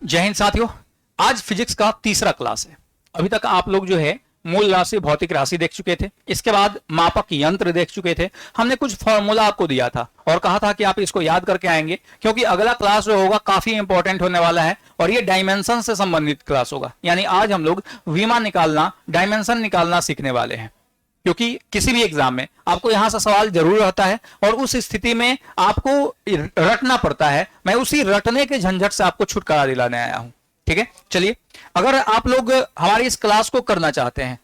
जय हिंद साथियों, आज फिजिक्स का तीसरा क्लास है। अभी तक आप लोग जो है मूल राशि, भौतिक राशि देख चुके थे। इसके बाद मापक यंत्र देख चुके थे। हमने कुछ फॉर्मूला आपको दिया था और कहा था कि आप इसको याद करके आएंगे, क्योंकि अगला क्लास जो होगा काफी इंपॉर्टेंट होने वाला है और ये डायमेंशन से संबंधित क्लास होगा। यानी आज हम लोग विमा निकालना, डायमेंशन निकालना सीखने वाले हैं, क्योंकि किसी भी एग्जाम में आपको यहां से सवाल जरूर रहता है और उस स्थिति में आपको रटना पड़ता है। मैं उसी रटने के झंझट से आपको छुटकारा दिलाने आया हूं। ठीक है, चलिए, अगर आप लोग हमारी इस क्लास को करना चाहते हैं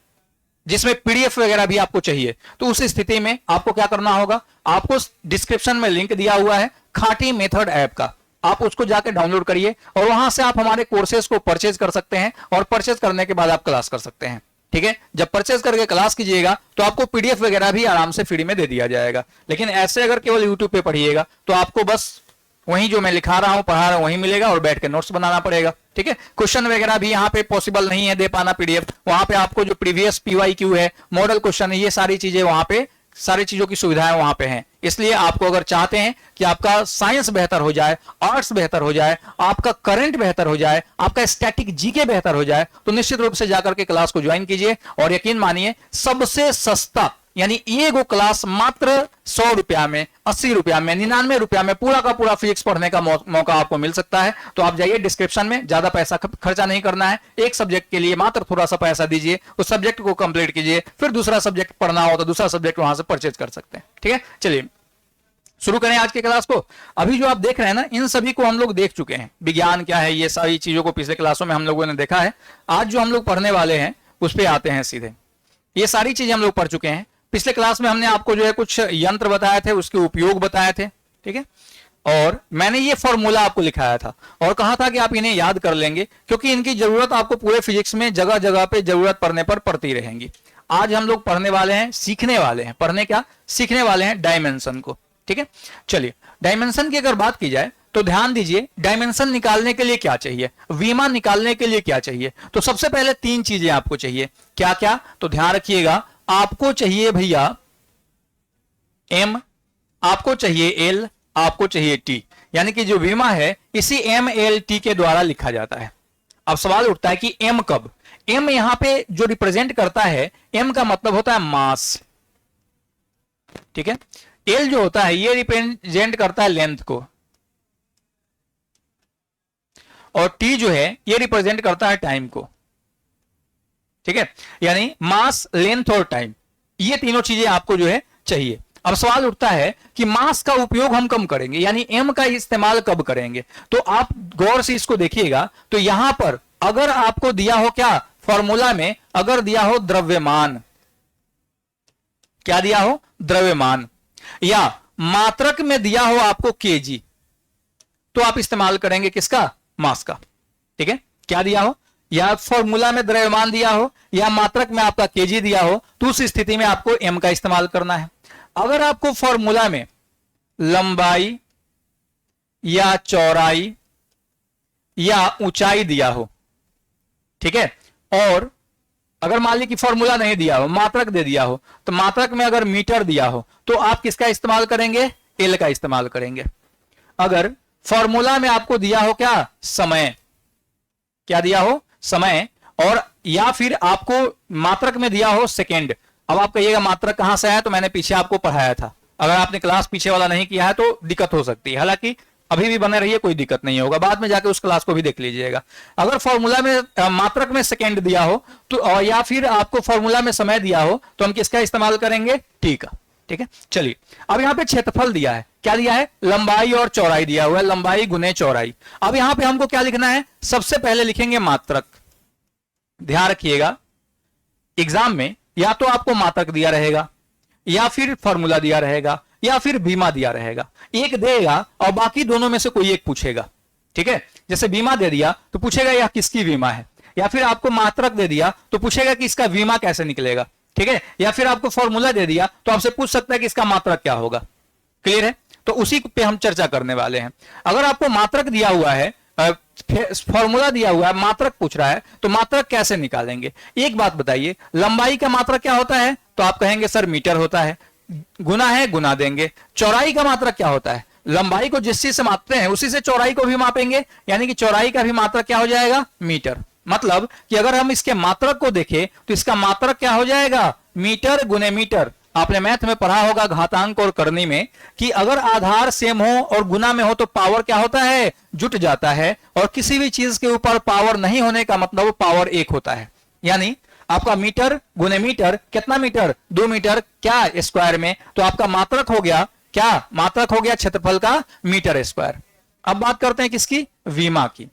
जिसमें पीडीएफ वगैरह भी आपको चाहिए, तो उस स्थिति में आपको क्या करना होगा, आपको डिस्क्रिप्शन में लिंक दिया हुआ है खाटी मेथड ऐप का, आप उसको जाके डाउनलोड करिए और वहां से आप हमारे कोर्सेज को परचेज कर सकते हैं और परचेज करने के बाद आप क्लास कर सकते हैं। ठीक है, जब परचेज करके क्लास कीजिएगा तो आपको पीडीएफ वगैरह भी आराम से फ्री में दे दिया जाएगा। लेकिन ऐसे अगर केवल यूट्यूब पे पढ़िएगा तो आपको बस वहीं जो मैं लिखा रहा हूं, पढ़ा रहा हूं, वहीं मिलेगा और बैठ के नोट्स बनाना पड़ेगा। ठीक है, क्वेश्चन वगैरह भी यहाँ पे पॉसिबल नहीं है दे पाना पीडीएफ। वहां पे आपको जो प्रीवियस पीवाईक्यू है, मॉडल क्वेश्चन है, ये सारी चीजें वहां पे, सारी चीजों की सुविधाएं वहां पे हैं। इसलिए आपको अगर चाहते हैं कि आपका साइंस बेहतर हो जाए, आर्ट्स बेहतर हो जाए, आपका करंट बेहतर हो जाए, आपका स्टैटिक जीके बेहतर हो जाए, तो निश्चित रूप से जाकर के क्लास को ज्वाइन कीजिए। और यकीन मानिए, सबसे सस्ता यानी एगो क्लास मात्र 100 रुपया में, 80 रुपया में, 99 रुपया में पूरा का पूरा फिजिक्स पढ़ने का मौका आपको मिल सकता है। तो आप जाइए डिस्क्रिप्शन में, ज्यादा पैसा खर्चा नहीं करना है, एक सब्जेक्ट के लिए मात्र थोड़ा सा पैसा दीजिए, उस सब्जेक्ट को कंप्लीट कीजिए, फिर दूसरा सब्जेक्ट पढ़ना हो तो दूसरा सब्जेक्ट वहां से परचेज कर सकते हैं। ठीक है, चलिए शुरू करें आज के क्लास को। अभी जो आप देख रहे हैं ना, इन सभी को हम लोग देख चुके हैं। विज्ञान क्या है, ये सारी चीजों को पिछले क्लासों में हम लोगों ने देखा है। आज जो हम लोग पढ़ने वाले हैं उस पर आते हैं सीधे। ये सारी चीजें हम लोग पढ़ चुके हैं। पिछले क्लास में हमने आपको जो है कुछ यंत्र बताए थे, उसके उपयोग बताए थे। ठीक है, और मैंने ये फॉर्मूला आपको लिखाया था और कहा था कि आप इन्हें याद कर लेंगे, क्योंकि इनकी जरूरत आपको पूरे फिजिक्स में जगह जगह पे जरूरत पड़ने पर पड़ती रहेंगी। आज हम लोग पढ़ने वाले हैं, सीखने वाले हैं, पढ़ने क्या, सीखने वाले हैं डायमेंशन को। ठीक है, चलिए, डायमेंशन की अगर बात की जाए तो ध्यान दीजिए, डायमेंशन निकालने के लिए क्या चाहिए, विमा निकालने के लिए क्या चाहिए। तो सबसे पहले 3 चीजें आपको चाहिए। क्या क्या, तो ध्यान रखिएगा, आपको चाहिए भैया M, आपको चाहिए L, आपको चाहिए T। यानी कि जो विमा है इसी MLT के द्वारा लिखा जाता है। अब सवाल उठता है कि M कब, M यहां पे जो रिप्रेजेंट करता है, M का मतलब होता है मास। ठीक है, L जो होता है ये रिप्रेजेंट करता है लेंथ को, और T जो है ये रिप्रेजेंट करता है टाइम को। ठीक है, यानी मास, लेंथ और टाइम, ये तीनों चीजें आपको जो है चाहिए। अब सवाल उठता है कि मास का उपयोग हम कब करेंगे, यानी M का इस्तेमाल कब करेंगे। तो आप गौर से इसको देखिएगा, तो यहां पर अगर आपको दिया हो क्या फॉर्मूला में, अगर दिया हो द्रव्यमान, क्या दिया हो, द्रव्यमान, या मात्रक में दिया हो आपको केजी, तो आप इस्तेमाल करेंगे किसका, मास का। ठीक है, क्या दिया हो, या फॉर्मूला में द्रव्यमान दिया हो या मात्रक में आपका केजी दिया हो, तो उस स्थिति में आपको M का इस्तेमाल करना है। अगर आपको फॉर्मूला में लंबाई या चौड़ाई या ऊंचाई दिया हो, ठीक है, और अगर मान ली कि फॉर्मूला नहीं दिया हो, मात्रक दे दिया हो, तो मात्रक में अगर मीटर दिया हो तो आप किसका इस्तेमाल करेंगे, L का इस्तेमाल करेंगे। अगर फॉर्मूला में आपको दिया हो क्या, समय, क्या दिया हो, समय, और या फिर आपको मात्रक में दिया हो सेकंड। अब आप कहिएगा मात्रक कहां से आया, तो मैंने पीछे आपको पढ़ाया था। अगर आपने क्लास पीछे वाला नहीं किया है तो दिक्कत हो सकती है, हालांकि अभी भी बने रहिए, कोई दिक्कत नहीं होगा, बाद में जाके उस क्लास को भी देख लीजिएगा। अगर फॉर्मूला में मात्रक में सेकंड दिया हो तो, या फिर आपको फॉर्मूला में समय दिया हो, तो हम किसका इस्तेमाल करेंगे, टी का। ठीक है, चलिए, अब यहां पे क्षेत्रफल दिया है, क्या दिया है, लंबाई और चौड़ाई दिया हुआ है, लंबाई गुने चौड़ाई। अब यहां पे हमको क्या लिखना है, सबसे पहले लिखेंगे मात्रक। ध्यान रखिएगा, एग्जाम में या तो आपको मात्रक दिया रहेगा, या फिर फॉर्मूला दिया रहेगा, या फिर बीमा दिया रहेगा। एक देगा और बाकी दोनों में से कोई एक पूछेगा। ठीक है, जैसे बीमा दे दिया तो पूछेगा यह किसकी बीमा है, या फिर आपको मात्रक दे दिया तो पूछेगा कि इसका बीमा कैसे निकलेगा। ठीक है, या फिर आपको फॉर्मूला दे दिया तो आपसे पूछ सकता है कि इसका मात्रक क्या होगा। क्लियर है, तो उसी पे हम चर्चा करने वाले हैं। अगर आपको मात्रक दिया हुआ है, फॉर्मूला दिया हुआ है, मात्रक पूछ रहा है, तो मात्रक कैसे निकालेंगे। एक बात बताइए, लंबाई का मात्रक क्या होता है, तो आप कहेंगे सर मीटर होता है, गुना है गुना देंगे। चौड़ाई का मात्रक क्या होता है, लंबाई को जिस चीज से मापते हैं उसी से चौड़ाई को भी मापेंगे, यानी कि चौड़ाई का भी मात्रक क्या हो जाएगा, मीटर। मतलब कि अगर हम इसके मात्रक को देखें तो इसका मात्रक क्या हो जाएगा, मीटर गुने मीटर। आपने मैथ में पढ़ा होगा घातांक और करनी में कि अगर आधार सेम हो और गुना में हो तो पावर क्या होता है, जुट जाता है, और किसी भी चीज के ऊपर पावर नहीं होने का मतलब वो पावर 1 होता है। यानी आपका मीटर गुने मीटर कितना मीटर, 2 मीटर क्या स्क्वायर में, तो आपका मात्रक हो गया क्या, मात्रक हो गया क्षेत्रफल का मीटर स्क्वायर। अब बात करते हैं किसकी, विमा की।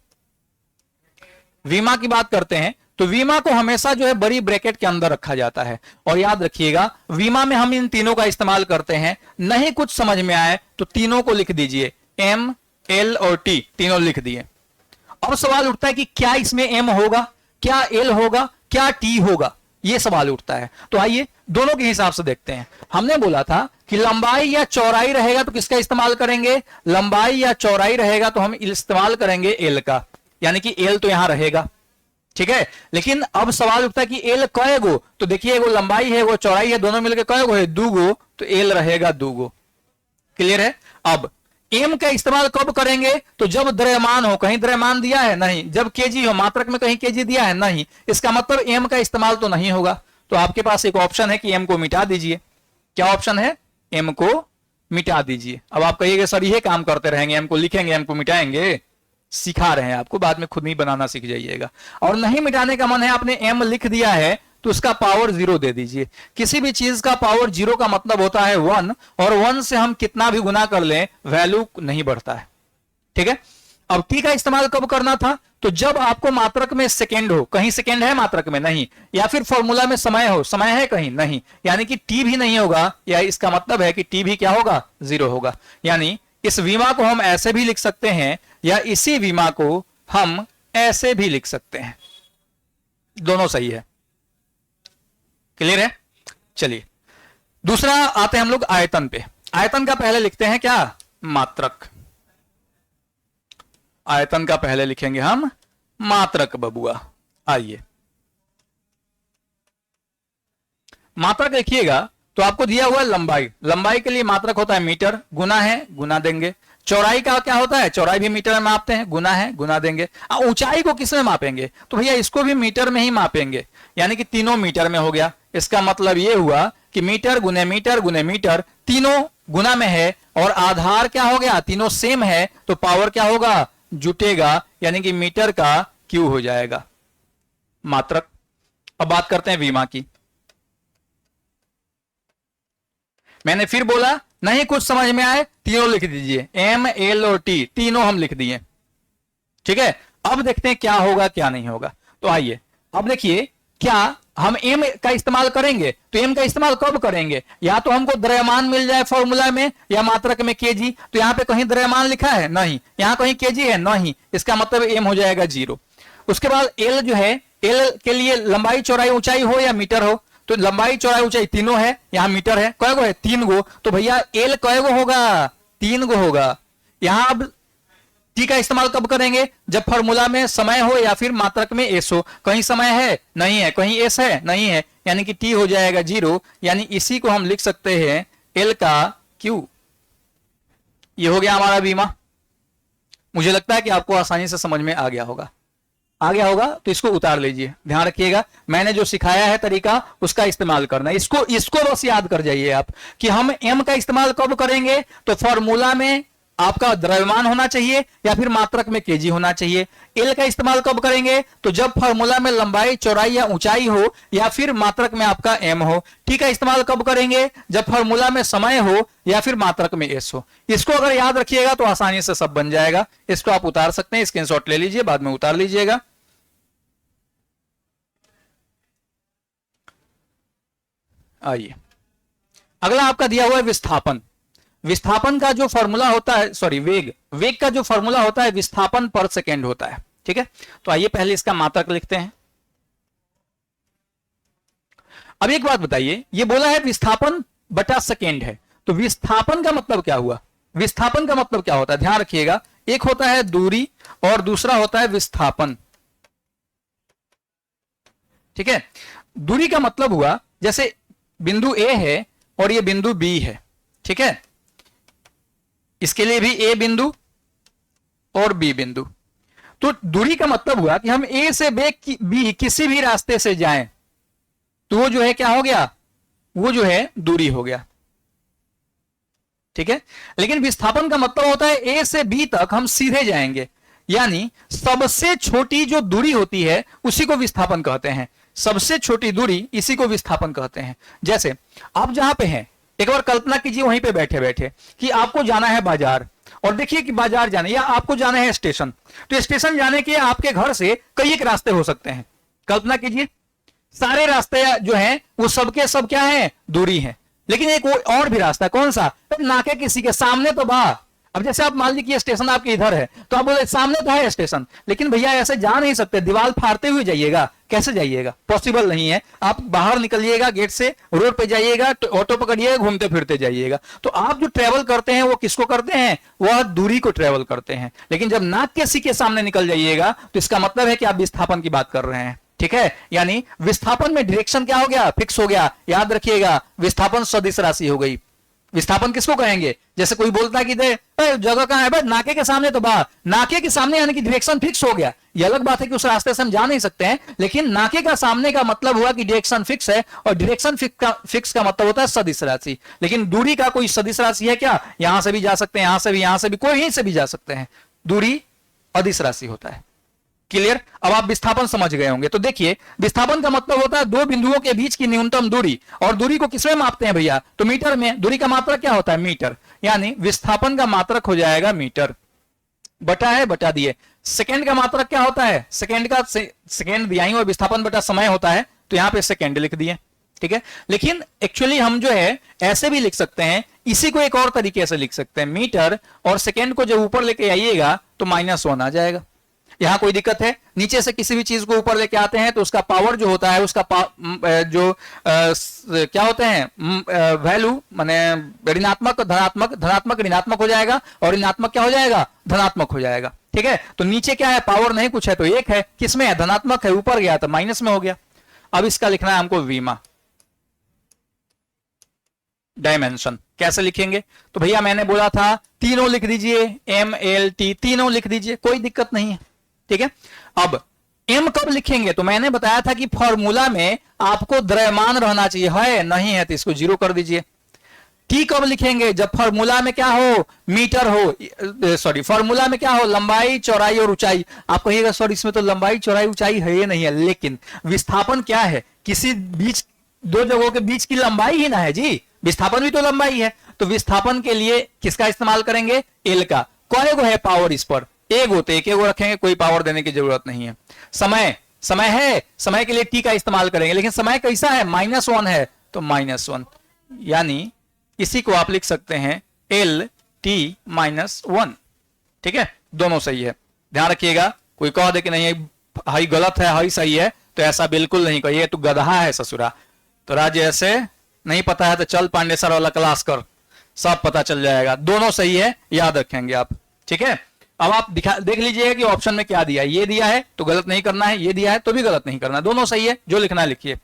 विमा की बात करते हैं तो विमा को हमेशा जो है बड़ी ब्रैकेट के अंदर रखा जाता है। और याद रखिएगा विमा में हम इन तीनों का इस्तेमाल करते हैं। नहीं कुछ समझ में आए तो तीनों को लिख दीजिए, एम, एल और टी, तीनों लिख दिए। अब सवाल उठता है कि क्या इसमें एम होगा, क्या एल होगा, क्या टी होगा, यह सवाल उठता है। तो आइए दोनों के हिसाब से देखते हैं। हमने बोला था कि लंबाई या चौड़ाई रहेगा तो किसका इस्तेमाल करेंगे, लंबाई या चौड़ाई रहेगा तो हम इस्तेमाल करेंगे एल का, यानी कि एल तो यहां रहेगा, ठीक है। लेकिन अब सवाल उठता है कि एल कय गो, तो देखिए वो लंबाई है वो चौड़ाई है, दोनों मिलकर कय गो है, 2 गो, तो एल रहेगा 2 गो। क्लियर है। अब एम का इस्तेमाल कब करेंगे, तो जब द्रव्यमान हो, कहीं द्रव्यमान दिया है नहीं, जब केजी हो, मात्रक में कहीं केजी दिया है नहीं, इसका मतलब एम का इस्तेमाल तो नहीं होगा। तो आपके पास एक ऑप्शन है कि एम को मिटा दीजिए। क्या ऑप्शन है, एम को मिटा दीजिए। अब आप कहिएगा सर ये काम करते रहेंगे, एम को लिखेंगे एम को मिटाएंगे, सिखा रहे हैं आपको, बाद में खुद ही बनाना सीख जाइएगा। और नहीं मिटाने का मन है, आपने एम लिख दिया है तो उसका पावर 0 दे दीजिए। किसी भी चीज का पावर 0 का मतलब होता है 1, और 1 से हम कितना भी गुना कर लें वैल्यू नहीं बढ़ता है, ठीक है। अब टी का इस्तेमाल कब करना था, तो जब आपको मात्रक में सेकेंड हो, कहीं सेकेंड है मात्रक में नहीं, या फिर फॉर्मूला में समय हो, समय है कहीं नहीं, यानी कि टी भी नहीं होगा, या इसका मतलब है कि टी भी क्या होगा, 0 होगा। यानी इस विमा को हम ऐसे भी लिख सकते हैं या इसी विमा को हम ऐसे भी लिख सकते हैं, दोनों सही है। क्लियर है। चलिए दूसरा आते हैं हम लोग आयतन पे। आयतन का पहले लिखते हैं क्या, मात्रक। आयतन का पहले लिखेंगे हम मात्रक बबुआ। आइए मात्रक लिखिएगा तो आपको दिया हुआ है लंबाई, लंबाई के लिए मात्रक होता है मीटर, गुना है गुना देंगे। चौड़ाई का क्या होता है, चौड़ाई भी मीटर में मापते हैं, गुना है गुना देंगे। ऊंचाई को किस में मापेंगे, तो भैया इसको भी मीटर में ही मापेंगे, यानी कि तीनों मीटर में हो गया। इसका मतलब यह हुआ कि मीटर गुने मीटर गुने मीटर, तीनों गुना में है और आधार क्या हो गया, तीनों सेम है, तो पावर क्या होगा, जुटेगा, यानी कि मीटर का क्यू हो जाएगा मात्रक। अब बात करते हैं विमा की। मैंने फिर बोला नहीं कुछ समझ में आए तीनों लिख दीजिए, एम, एल और टी, तीनों हम लिख दिए, ठीक है। अब देखते हैं क्या होगा क्या नहीं होगा। तो आइए अब देखिए, क्या हम एम का इस्तेमाल करेंगे, तो एम का इस्तेमाल कब करेंगे, या तो हमको द्रव्यमान मिल जाए फॉर्मूला में या मात्रक में केजी। तो यहां पे कहीं द्रव्यमान लिखा है नहीं, यहां कहीं केजी है नहीं, इसका मतलब एम हो जाएगा 0। उसके बाद एल जो है, एल के लिए लंबाई चौड़ाई ऊंचाई हो या मीटर हो, तो लंबाई चौड़ाई ऊंचाई तीनों है, यहां मीटर है, कय गो है, 3 गो, तो भैया एल कय गो होगा, 3 गो होगा। यहां अब टी का इस्तेमाल कब करेंगे, जब फॉर्मूला में समय हो या फिर मात्रक में एस हो। कहीं समय है नहीं है, कहीं एस है नहीं है, यानी कि टी हो जाएगा 0, यानी इसी को हम लिख सकते हैं एल का क्यू। ये हो गया हमारा बीमा। मुझे लगता है कि आपको आसानी से समझ में आ गया होगा। आ गया होगा तो इसको उतार लीजिए। ध्यान रखिएगा मैंने जो सिखाया है तरीका उसका इस्तेमाल करना, इसको बस याद कर जाइए आप कि हम एम का इस्तेमाल कब करेंगे, तो फॉर्मूला में आपका द्रव्यमान होना चाहिए या फिर मात्रक में केजी होना चाहिए। एल का इस्तेमाल कब करेंगे, तो जब फॉर्मूला में लंबाई चौड़ाई या ऊंचाई हो या फिर मात्रक में आपका एम हो। टी का इस्तेमाल कब करेंगे, जब फॉर्मूला में समय हो या फिर मात्रक में एस हो। इसको अगर याद रखिएगा तो आसानी से सब बन जाएगा। इसको आप उतार सकते हैं, स्क्रीनशॉट ले लीजिए, बाद में उतार लीजिएगा। आइए अगला आपका दिया हुआ है विस्थापन। विस्थापन का जो फॉर्मूला होता है, सॉरी वेग का जो फॉर्मूला होता है विस्थापन पर सेकेंड होता है, ठीक है। तो आइए पहले इसका मात्रक लिखते हैं। अब एक बात बताइए, ये बोला है विस्थापन बटा सेकेंड है, तो विस्थापन का मतलब क्या हुआ, विस्थापन का मतलब क्या होता है, ध्यान रखिएगा। एक होता है दूरी और दूसरा होता है विस्थापन, ठीक है। दूरी का मतलब हुआ जैसे बिंदु ए है और ये बिंदु बी है, ठीक है। इसके लिए भी ए बिंदु और बी बिंदु। तो दूरी का मतलब हुआ कि हम ए से बी किसी भी रास्ते से जाएं तो वो जो है क्या हो गया, वो जो है दूरी हो गया। ठीक है, लेकिन विस्थापन का मतलब होता है ए से बी तक हम सीधे जाएंगे, यानी सबसे छोटी जो दूरी होती है उसी को विस्थापन कहते हैं। सबसे छोटी दूरी इसी को विस्थापन कहते हैं। जैसे आप जहां पे हैं, एक बार कल्पना कीजिए वहीं पे बैठे बैठे कि आपको जाना है बाजार, और देखिए कि बाजार जाने या आपको जाना है स्टेशन, तो स्टेशन जाने के आपके घर से कई एक रास्ते हो सकते हैं। कल्पना कीजिए सारे रास्ते जो हैं वो सबके सब क्या है, दूरी है। लेकिन एक और भी रास्ता है, कौन सा, नाके किसी के सामने तो बा। अब जैसे आप मान लीजिए स्टेशन आपके इधर है, तो आप बोले सामने तो है स्टेशन, लेकिन भैया ऐसे जा नहीं सकते, दीवार फाड़ते हुए जाइएगा, कैसे जाइएगा, पॉसिबल नहीं है। आप बाहर निकलिएगा गेट से, रोड पे जाइएगा, ऑटो पकड़िएगा, घूमते फिरते जाइएगा। तो आप जो ट्रेवल करते हैं वो किसको करते हैं, वह दूरी को ट्रेवल करते हैं। लेकिन जब नाक किसी के सामने निकल जाइएगा तो इसका मतलब है कि आप विस्थापन की बात कर रहे हैं। ठीक है, यानी विस्थापन में डायरेक्शन क्या हो गया, फिक्स हो गया। याद रखिएगा, विस्थापन सदिश राशि हो गई। विस्थापन किसको कहेंगे, जैसे कोई बोलता है कि दे जगह कहां है, भाई नाके के सामने, तो बाहर नाके के सामने यानी कि डायरेक्शन फिक्स हो गया। ये अलग बात है कि उस रास्ते से हम जा नहीं सकते हैं, लेकिन नाके का सामने का मतलब हुआ कि डायरेक्शन फिक्स है, और डायरेक्शन फिक्स का मतलब होता है सदिश राशि। लेकिन दूरी का कोई सदिश राशि है क्या, यहां से भी जा सकते हैं, यहां से भी कोई से भी जा सकते हैं। दूरी अदिश राशि होता है। क्लियर, अब आप विस्थापन समझ गए होंगे। तो देखिए, विस्थापन का मतलब होता है दो बिंदुओं के बीच की न्यूनतम दूरी, और दूरी को किसमें मापते हैं भैया, तो मीटर में। दूरी का मात्रक क्या होता है, मीटर, यानी विस्थापन का मात्रक हो जाएगा मीटर। बटा है, बटा दिए। सेकेंड का मात्रक क्या होता है, सेकेंड का सेकेंड दिया ही, और विस्थापन बटा समय होता है, तो यहां पे सेकेंड लिख दिए। ठीक है, लेकिन एक्चुअली हम जो है ऐसे भी लिख सकते हैं, इसी को एक और तरीके से लिख सकते हैं। मीटर और सेकेंड को जब ऊपर लेके आइएगा तो -1 आ जाएगा। यहां कोई दिक्कत है, नीचे से किसी भी चीज को ऊपर लेके आते हैं तो उसका पावर जो होता है, उसका क्या होते हैं, वैल्यू माने ऋणात्मक धनात्मक, धनात्मक ऋणात्मक हो जाएगा, और ऋणात्मक क्या हो जाएगा, धनात्मक हो जाएगा। ठीक है, तो नीचे क्या है, पावर नहीं कुछ है तो 1 है, किसमें है, धनात्मक है, ऊपर गया तो माइनस में हो गया। अब इसका लिखना है हमको वीमा डायमेंशन। कैसे लिखेंगे, तो भैया मैंने बोला था तीनों लिख दीजिए, MLT तीनों लिख दीजिए, कोई दिक्कत नहीं है। ठीक है, अब m कब लिखेंगे, तो मैंने बताया था कि फॉर्मूला में आपको द्रव्यमान रहना चाहिए, है नहीं है तो इसको 0 कर दीजिए। t कब लिखेंगे, जब फॉर्मूला में क्या हो, मीटर हो, सॉरी फॉर्मूला में क्या हो, लंबाई चौड़ाई और ऊंचाई। आप कहिएगा सॉरी इसमें तो लंबाई चौड़ाई ऊंचाई है ये नहीं है, लेकिन विस्थापन क्या है, किसी बीच दो जगहों के बीच की लंबाई ही ना है जी, विस्थापन भी तो लंबाई है। तो विस्थापन के लिए किसका इस्तेमाल करेंगे, L का। कौन है पावर, इस पर एक होते, एक रखेंगे, कोई पावर देने की जरूरत नहीं है। समय, समय है, समय के लिए t का इस्तेमाल करेंगे, लेकिन समय कैसा है, -1 है तो -1, यानी इसी को आप लिख सकते हैं LT-1। ठीक है, दोनों सही है। ध्यान रखिएगा, कोई कह दे कि नहीं हाई गलत है हाई सही है, तो ऐसा बिल्कुल नहीं कहिए, तो गधा है ससुरा। तो राज्य ऐसे नहीं पता है तो चल पांडे सर वाला क्लास कर, सब पता चल जाएगा। दोनों सही है, याद रखेंगे आप। ठीक है, अब आप देख लीजिएगा कि ऑप्शन में क्या दिया है, ये दिया है तो गलत नहीं करना है, ये दिया है तो भी गलत नहीं करना है, दोनों सही है, जो लिखना है लिखिए।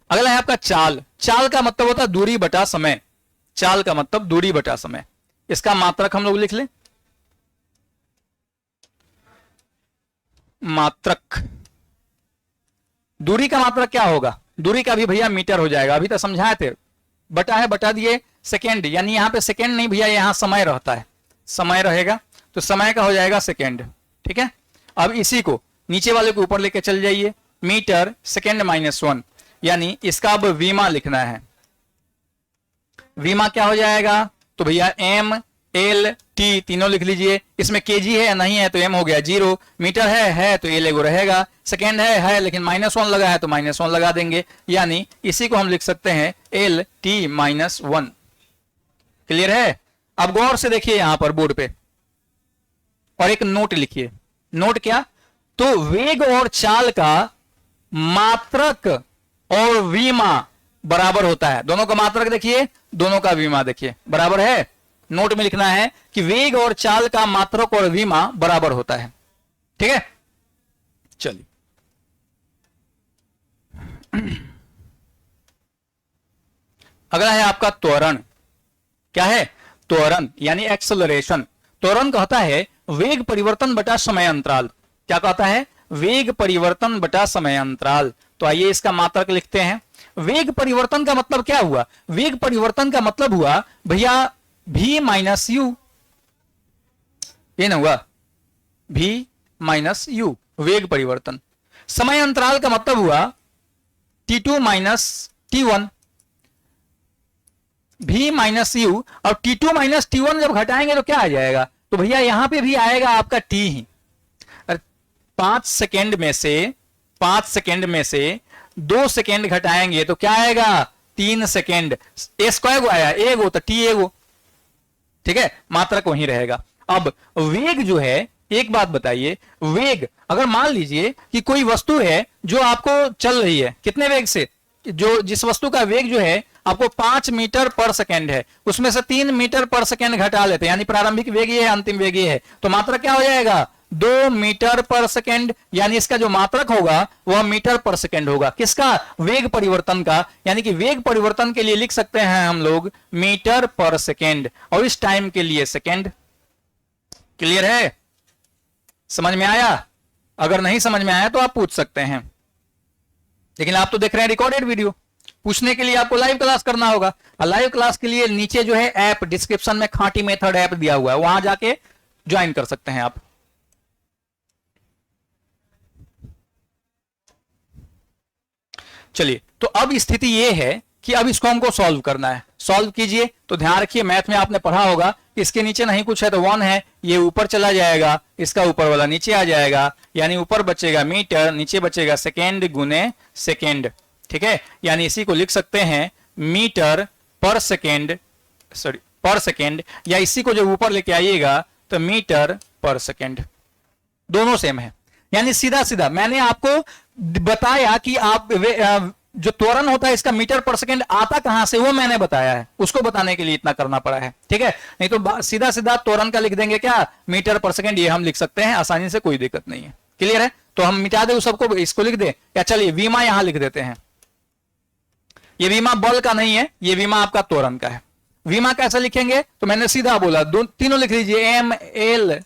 अगला है आपका चाल। चाल का मतलब होता है दूरी बटा समय। चाल का मतलब दूरी बटा समय। इसका मात्रक हम लोग लिख लें, मात्रक। दूरी का मात्रक क्या होगा, दूरी का भी भैया मीटर हो जाएगा, अभी तक समझाए थे। बटा है, बटा दिए, सेकेंड, यानी यहां पे सेकेंड नहीं भैया, यहां समय रहता है, समय रहेगा तो समय का हो जाएगा सेकेंड। ठीक है, अब इसी को नीचे वाले को ऊपर लेके चल जाइए, मीटर सेकेंड -1, यानी इसका अब वीमा लिखना है। वीमा क्या हो जाएगा, तो भैया MLT तीनों लिख लीजिए। इसमें kg है या नहीं है तो m हो गया 0, मीटर है तो L एगो रहेगा, सेकेंड है लेकिन -1 लगा है तो -1 लगा देंगे, यानी इसी को हम लिख सकते हैं LT-1। क्लियर है। अब गौर से देखिए यहां पर बोर्ड पे, और एक नोट लिखिए। नोट क्या, तो वेग और चाल का मात्रक और वीमा बराबर होता है। दोनों का मात्रक देखिए, दोनों का वीमा देखिए, बराबर है। नोट में लिखना है कि वेग और चाल का मात्रक और वीमा बराबर होता है। ठीक है, चलिए अगला है आपका त्वरण। क्या है, त्वरण यानी एक्सेलरेशन। त्वरण कहता है वेग परिवर्तन बटा समय अंतराल। क्या कहता है? वेग परिवर्तन बटा समय अंतराल। तो आइए इसका मात्रक लिखते हैं। वेग परिवर्तन का मतलब क्या हुआ? वेग परिवर्तन का मतलब हुआ भैया v माइनस यू, ये ना हुआ v माइनस यू, वेग परिवर्तन। समय अंतराल का मतलब हुआ t2 minus t1, v minus you. और t2 माइनस t1 जब घटाएंगे तो क्या आ जाएगा? तो भैया यहां पे भी आएगा आपका t ही। 5 सेकेंड में से 2 सेकेंड घटाएंगे तो क्या आएगा? 3 सेकेंड। ए स्क्वायर को आया, एगो तो टी एगो, ठीक है, मात्रक वहीं रहेगा। अब वेग जो है, एक बात बताइए, वेग अगर मान लीजिए कि कोई वस्तु है जो आपको चल रही है, कितने वेग से? जिस वस्तु का वेग जो है आपको 5 मीटर पर सेकेंड है, उसमें से 3 मीटर पर सेकेंड घटा लेते हैं, यानी प्रारंभिक वेग ये है, अंतिम वेग ये है, तो मात्रक क्या हो जाएगा? 2 मीटर पर सेकेंड। यानी इसका जो मात्रक होगा वह मीटर पर सेकेंड होगा। किसका? वेग परिवर्तन का। यानी कि वेग परिवर्तन के लिए लिख सकते हैं हम लोग मीटर पर सेकेंड, और इस टाइम के लिए सेकेंड। क्लियर है? समझ में आया? अगर नहीं समझ में आया तो आप पूछ सकते हैं, लेकिन आप तो देख रहे हैं रिकॉर्डेड वीडियो। पूछने के लिए आपको लाइव क्लास करना होगा, और लाइव क्लास के लिए नीचे जो है ऐप डिस्क्रिप्शन में खाटी मेथड ऐप दिया हुआ है, वहां जाके ज्वाइन कर सकते हैं आप। चलिए, तो अब स्थिति यह है कि अब इसको हमको सॉल्व करना है। सॉल्व कीजिए। तो ध्यान रखिए, मैथ में आपने पढ़ा होगा इसके नीचे नहीं कुछ है तो 1 है, ये ऊपर चला जाएगा, इसका ऊपर वाला नीचे आ जाएगा, यानी ऊपर बचेगा मीटर, नीचे बचेगा सेकेंड गुने सेकेंड, ठीक है। यानी इसी को लिख सकते हैं मीटर पर सेकेंड, सॉरी पर सेकेंड, या इसी को जब ऊपर लेके आइएगा तो मीटर पर सेकेंड, दोनों सेम है। यानी सीधा सीधा मैंने आपको बताया कि आप जो त्वरण होता है इसका मीटर पर सेकेंड आता कहां से, वो मैंने बताया है, उसको बताने के लिए इतना करना पड़ा है, ठीक है। नहीं तो सीधा सीधा त्वरण का लिख देंगे क्या? मीटर पर सेकेंड, ये हम लिख सकते हैं आसानी से, कोई दिक्कत नहीं है। क्लियर है? तो हम मिटा दे उस सबको, इसको लिख दे, या चलिए वीमा यहां लिख देते हैं। ये वीमा बल का नहीं है, ये वीमा आपका त्वरण का है। वीमा कैसे लिखेंगे? तो मैंने सीधा बोला, तीनों लिख लीजिए, एम एल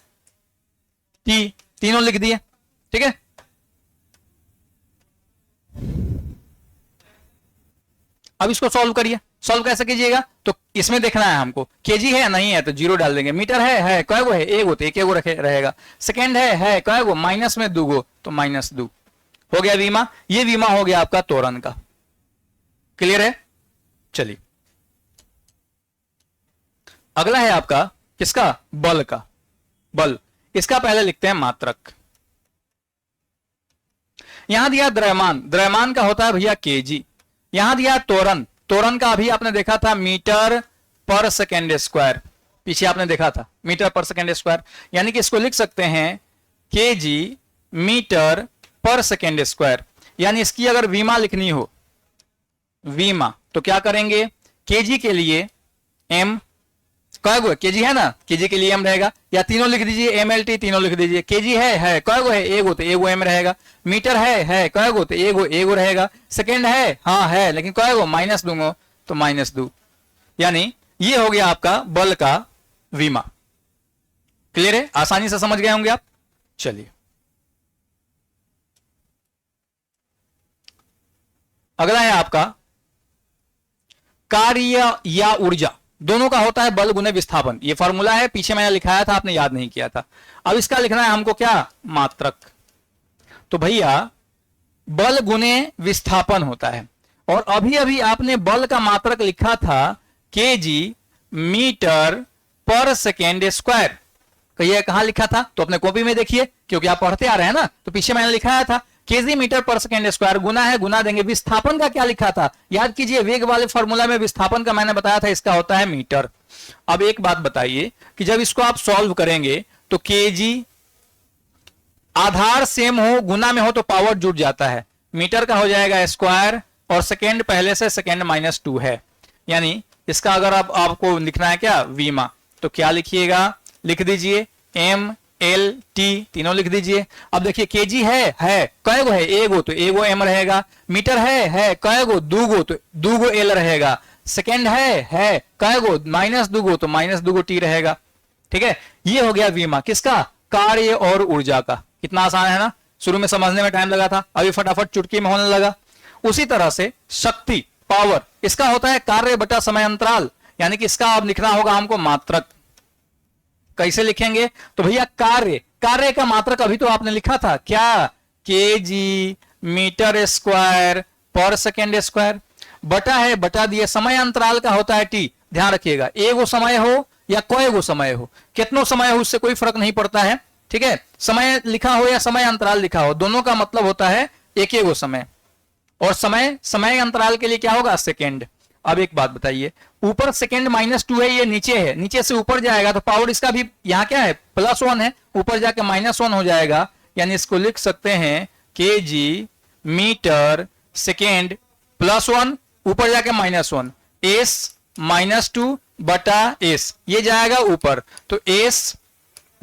टी, तीनों लिख दिए, ठीक है। अब इसको सॉल्व करिए। सॉल्व कैसे कीजिएगा? तो इसमें देखना है हमको केजी है नहीं है तो 0 डाल देंगे, मीटर है कय गो है, एक गो, तो एक रखे रहेगा, सेकेंड है कय गो, माइनस में 2 गो तो -2 हो गया वीमा। ये वीमा हो गया आपका त्वरण का। क्लियर है? चलिए, अगला है आपका किसका? बल का। बल, इसका पहले लिखते हैं मात्रक। यहां दिया द्रव्यमान, द्रव्यमान का होता है भैया केजी। यहां दिया त्वरण, त्वरण का अभी आपने देखा था मीटर पर सेकेंड स्क्वायर, पीछे आपने देखा था मीटर पर सेकेंड स्क्वायर, यानी कि इसको लिख सकते हैं केजी मीटर पर सेकेंड स्क्वायर। यानी इसकी अगर वीमा लिखनी हो, वीमा, तो क्या करेंगे? केजी के लिए एम, कय गो केजी है ना, केजी के लिए एम रहेगा, या तीनों लिख दीजिए, एम एल टी तीनों लिख दीजिए। केजी है कय गो है, एगो, तो एगो एम रहेगा। मीटर है कय गो, तो एगो रहेगा। सेकेंड है, हाँ है, लेकिन कय गो, माइनस दूंगा तो -2। यानी ये हो गया आपका बल का वीमा। क्लियर है? आसानी से समझ गए होंगे आप। चलिए, अगला है आपका कार्य या ऊर्जा, दोनों का होता है बल गुने विस्थापन। ये फॉर्मूला है, पीछे मैंने लिखाया था, आपने याद नहीं किया था। अब इसका लिखना है हमको क्या? मात्रक। तो भैया बल गुने विस्थापन होता है, और अभी अभी आपने बल का मात्रक लिखा था केजी मीटर पर सेकेंड स्क्वायर। ये कहां लिखा था? तो अपने कॉपी में देखिए, क्योंकि आप पढ़ते आ रहे हैं ना, तो पीछे मैंने लिखाया था केजी मीटर पर सेकेंड स्क्वायर, गुना है, गुना देंगे। विस्थापन का क्या लिखा था? याद कीजिए, वेग वाले फॉर्मूला में विस्थापन का मैंने बताया था, इसका होता है मीटर। अब एक बात बताइए कि जब इसको आप सॉल्व करेंगे तो केजी आधार सेम हो, गुना में हो तो पावर जुड़ जाता है, मीटर का हो जाएगा स्क्वायर, और सेकेंड पहले से सेकेंड -2 है। यानी इसका अगर आपको लिखना है क्या? वीमा, तो क्या लिखिएगा? लिख दीजिए एम एल टी, तीनों लिख दीजिए। अब देखिए केजी है कय गो है, एगो, तो एगो एम रहेगा। मीटर है कय गो, 2 गो, तो 2 गो एल रहेगा। सेकेंड है कहे गो, माइनस दुगो तो माइनस दुगो टी रहेगा। ठीक है, ये हो गया वीमा किसका, कार्य और ऊर्जा का। कितना आसान है ना, शुरू में समझने में टाइम लगा था, अभी फटाफट चुटकी में होने लगा। उसी तरह से शक्ति, पावर, इसका होता है कार्य बटा समय अंतराल, यानी कि इसका अब लिखना होगा हमको मात्रक। कैसे लिखेंगे, तो भैया कार्य का मात्रक अभी तो आपने लिखा था क्या, केजी मीटर स्क्वायर पर सेकेंड स्क्वायर, बटा है बटा दिए, समय अंतराल का होता है टी। ध्यान रखिएगा, एगो समय हो या कोई गो समय हो, कितनो समय हो उससे कोई फर्क नहीं पड़ता है। ठीक है, समय लिखा हो या समय अंतराल लिखा हो, दोनों का मतलब होता है एक गो समय। और समय अंतराल के लिए क्या होगा, सेकेंड। अब एक बात बताइए, ऊपर सेकेंड -2 है, ये नीचे है, नीचे से ऊपर जाएगा तो पावर इसका भी यहाँ क्या है, +1 है, ऊपर जाके -1 हो जाएगा। यानी इसको लिख सकते हैं केजी मीटर सेकेंड +1 ऊपर जाके -1, एस -2 बटा एस, ये जाएगा ऊपर, तो एस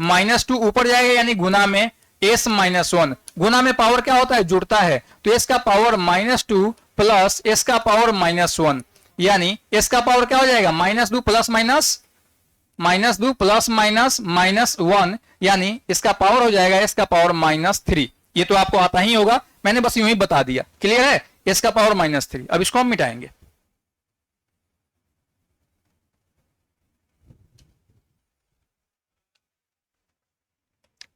-2 ऊपर जाएगा यानी गुना में एस -1, गुना में पावर क्या होता है, जुड़ता है, तो एस का पावर -2 प्लस एस का पावर -1, यानी एस का पावर क्या हो जाएगा, -2 प्लस माइनस -1, यानी इसका पावर हो जाएगा एस का पावर -3। ये तो आपको आता ही होगा, मैंने बस यूं ही बता दिया। क्लियर है, एस का पावर -3। अब इसको हम मिटाएंगे,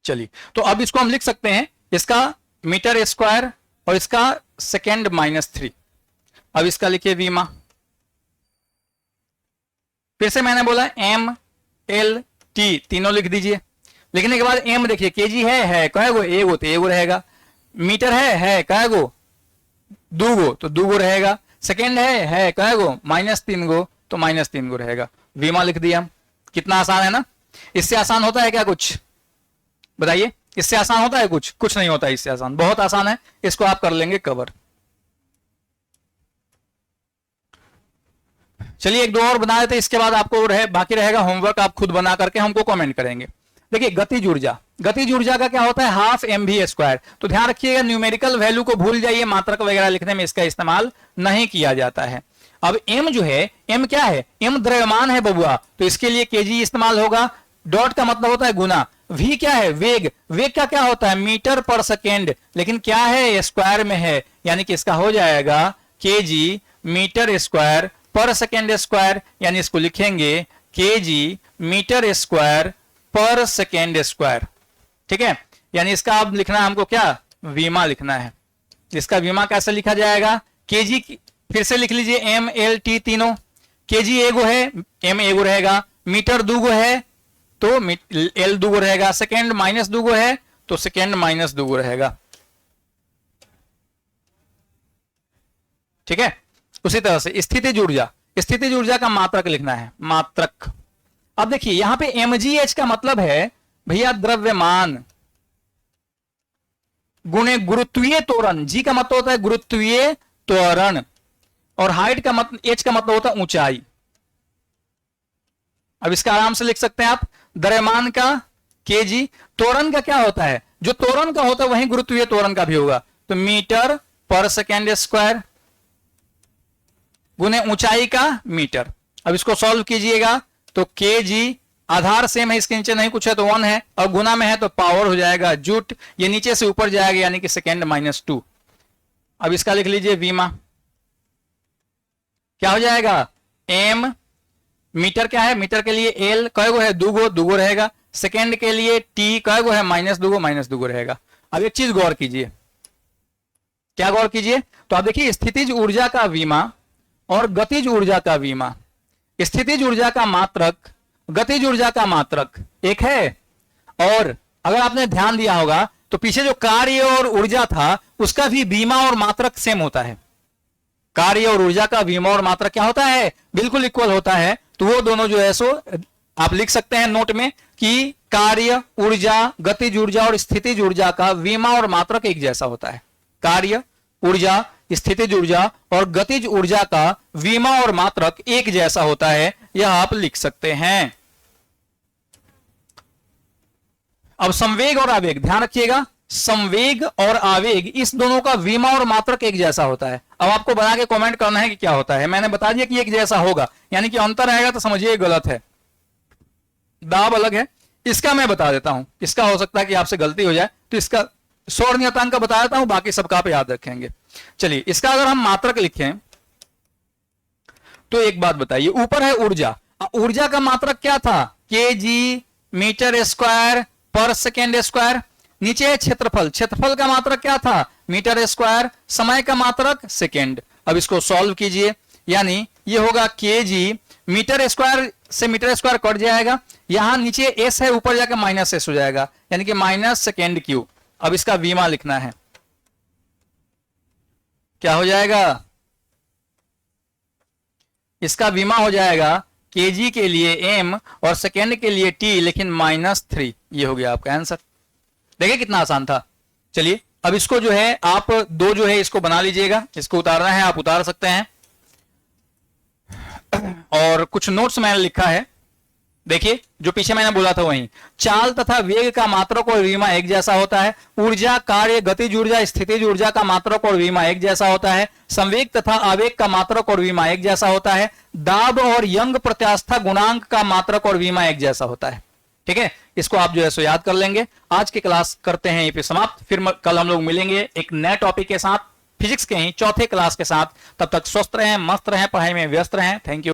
चलिए, तो अब इसको हम लिख सकते हैं, इसका मीटर स्क्वायर और इसका सेकेंड -3। अब इसका लिखिए वीमा, फिर से मैंने बोला एम एल टी तीनों लिख दीजिए। लिखने के बाद एम देखिए, केजी है कहे गो, एगो तो एगो रहेगा, मीटर है कहे गो, दूगो तो दूगो रहेगा, सेकेंड है कहे गो, -3 गो तो -3 गो रहेगा। वीमा लिख दिया। कितना आसान है ना, इससे आसान होता है क्या कुछ, बताइए, इससे आसान होता है कुछ, कुछ नहीं होता है इससे आसान, बहुत आसान है, इसको आप कर लेंगे कवर। चलिए एक दो और बना देते, इसके बाद आपको बाकी रहेगा होमवर्क, आप खुद बना करके हमको कमेंट करेंगे। देखिए गतिज ऊर्जा, गतिज ऊर्जा का क्या होता है, ½ mv²। तो ध्यान रखिएगा, न्यूमेरिकल वैल्यू को भूल जाइए, मात्रक वगैरह लिखने में इसका इस्तेमाल नहीं किया जाता है। अब m जो है, m क्या है, m द्रव्यमान है बबुआ, तो इसके लिए kg इस्तेमाल होगा। डॉट का मतलब होता है गुना, v क्या है, वेग, वेग का क्या होता है, मीटर पर सेकेंड, लेकिन क्या है, स्क्वायर में है, यानी कि इसका हो जाएगा kg मीटर स्क्वायर पर सेकेंड स्क्वायर, यानी इसको लिखेंगे kg मीटर स्क्वायर पर सेकेंड स्क्वायर। ठीक है, यानी इसका अब लिखना हमको क्या, वीमा लिखना है। इसका वीमा कैसे लिखा जाएगा, kg, फिर से लिख लीजिए m l t तीनों, kg एगो है, m एगो रहेगा, मीटर दूगो है तो l दूगो रहेगा, सेकेंड -2 है तो सेकेंड -2 रहेगा। ठीक है, उसी तरह से स्थितिज ऊर्जा, स्थितिज ऊर्जा का मात्रक लिखना है, मात्रक। अब देखिए यहां पे mgh का मतलब है भैया द्रव्यमान गुणे गुरुत्वीय त्वरण, जी का मतलब होता है गुरुत्वीय त्वरण, और हाइट का मतलब, h का मतलब होता है ऊंचाई। अब इसका आराम से लिख सकते हैं आप, द्रव्यमान का kg, त्वरण का क्या होता है, जो त्वरण का होता है वही गुरुत्वीय त्वरण का भी होगा, तो मीटर पर सेकेंड स्क्वायर गुने ऊंचाई का मीटर। अब इसको सॉल्व कीजिएगा तो kg, आधार सेम है, इसके नीचे नहीं कुछ है तो 1 है, और गुना में है तो पावर हो जाएगा जूट, ये नीचे से ऊपर जाएगा यानी कि सेकेंड -2। अब इसका लिख लीजिए वीमा, क्या हो जाएगा, m, मीटर क्या है, मीटर के लिए l कय गो है, दूगो रहेगा, सेकेंड के लिए t कय गो है, -2 रहेगा। अब एक चीज गौर कीजिए, क्या गौर कीजिए, तो आप देखिए स्थितिज ऊर्जा का वीमा और गतिज ऊर्जा का वीमा, स्थितिज ऊर्जा का मात्रक, गतिज ऊर्जा का मात्रक एक है, और अगर आपने ध्यान दिया होगा तो पीछे जो कार्य और ऊर्जा था उसका भी वीमा और मात्रक सेम होता है। कार्य और ऊर्जा का वीमा और मात्रक क्या होता है, बिल्कुल इक्वल होता है। तो वो दोनों जो है सो आप लिख सकते हैं नोट में कि कार्य ऊर्जा, गतिज ऊर्जा और स्थितिज ऊर्जा का वीमा और मात्रक एक जैसा होता है। कार्य ऊर्जा, स्थितिज ऊर्जा और गतिज ऊर्जा का वीमा और मात्रक एक जैसा होता है, यह आप लिख सकते हैं। अब संवेग और आवेग, ध्यान रखिएगा, संवेग और आवेग इस दोनों का विमा और मात्रक एक जैसा होता है। अब आपको बना के कमेंट करना है कि क्या होता है। मैंने बता दिया कि एक जैसा होगा, यानी कि अंतर आएगा तो समझिए गलत है, दाब अलग है। इसका मैं बता देता हूं, इसका हो सकता है कि आपसे गलती हो जाए, तो इसका सौर नियतांक का बता देता हूं, बाकी सबका आप याद रखेंगे। चलिए, इसका अगर हम मात्रक लिखें तो एक बात बताइए, ऊपर है ऊर्जा, ऊर्जा का मात्रक क्या था, केजी मीटर स्क्वायर पर सेकेंड स्क्वायर। नीचे है क्षेत्रफल, क्षेत्रफल का मात्रक क्या था, मीटर स्क्वायर। समय का मात्रक सेकेंड। अब इसको सॉल्व कीजिए, यानी ये होगा केजी, मीटर स्क्वायर से मीटर स्क्वायर कट जाएगा, यहां नीचे एस है, ऊपर जाकर माइनस एस हो जाएगा, यानी कि माइनस सेकेंड क्यूब। अब इसका विमा लिखना है, क्या हो जाएगा, इसका विमा हो जाएगा केजी के लिए एम और सेकेंड के लिए टी, लेकिन -3। ये हो गया आपका आंसर। देखिए कितना आसान था। चलिए, अब इसको जो है आप दो जो है इसको बना लीजिएगा, इसको उतारना है आप उतार सकते हैं। और कुछ नोट्स मैंने लिखा है, देखिए जो पीछे मैंने बोला था वही। चाल तथा वेग का मात्रक और विमा एक जैसा होता है। ऊर्जा, कार्य, गतिज ऊर्जा, स्थितिज ऊर्जा का मात्रक और विमा एक जैसा होता है। संवेग तथा आवेग का मात्रक और विमा एक जैसा होता है। दाब और यंग प्रत्यास्था गुणांक का मात्रक और विमा एक जैसा होता है। ठीक है, इसको आप जो है सो याद कर लेंगे। आज की क्लास करते हैं यहीं पे समाप्त, फिर कल हम लोग मिलेंगे एक नए टॉपिक के साथ, फिजिक्स के ही चौथे क्लास के साथ। तब तक स्वस्थ रहें, मस्त रहें, पढ़ाई में व्यस्त रहें। Thank you.